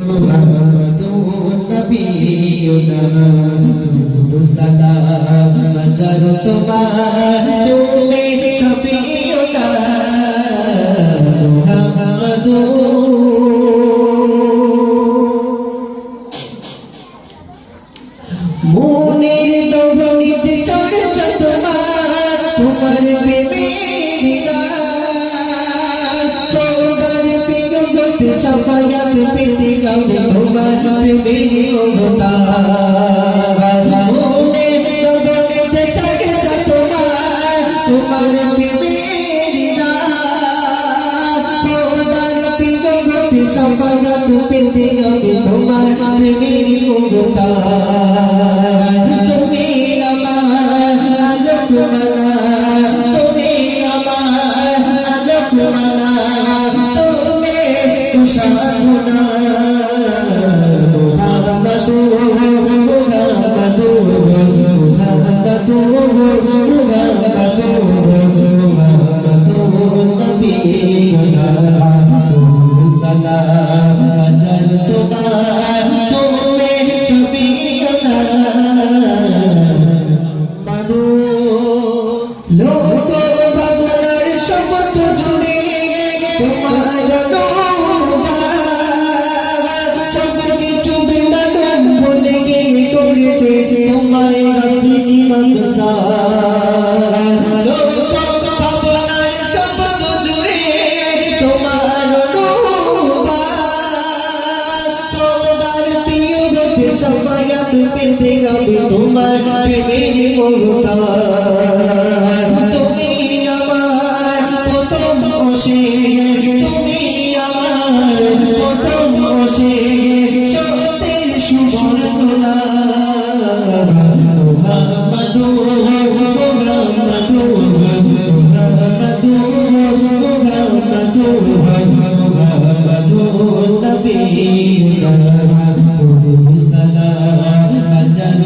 মুহাম্মাদুন নবিয়ুনা সালাম আচার তোমার তুমি শফিউনা মনের দৌলতে চর্চা তোমার তোমার প্রেমের গান সৌদার পিগলতে সাফায়াত পেতে গাবে তোমার প্রেমের অবতার মনের দৌলতে চর্চা তোমার তোমার প্রেমের গান সৌদার পিগলতে সাফায়াত পেতে গাবে তোমার প্রেমের অবতার তুমি আমার আলোকমালা তুমি আমার আলোকমালা তুমি সাধনা মুহাম্মাদুর মুহাম্মাদুর মুহাম্মাদুর মুহাম্মাদুর নবিয়ুনা সালাম আচার তোমার তুমি শফিউনা লোক ভাবনার শপথ জুড়ে তোমার সব কিছু বিমান বলে গিয়ে করেছে তোমার হাসি মনসা লোক ভাবনার শপথ জুড়ে তোমার তোমার প্রিয় হতে সবায়াত পেতে গাবে তোমার প্রেমের অবতার তুমি আমার প্রথম অশের তুমি আমার প্রথম অশের সত্যের সুবর্ণনা মুহাম্মাদুর মুহাম্মাদুর মুহাম্মাদুর মুহাম্মাদুর মুহাম্মাদুর নবিয়ুনা সালাম আচার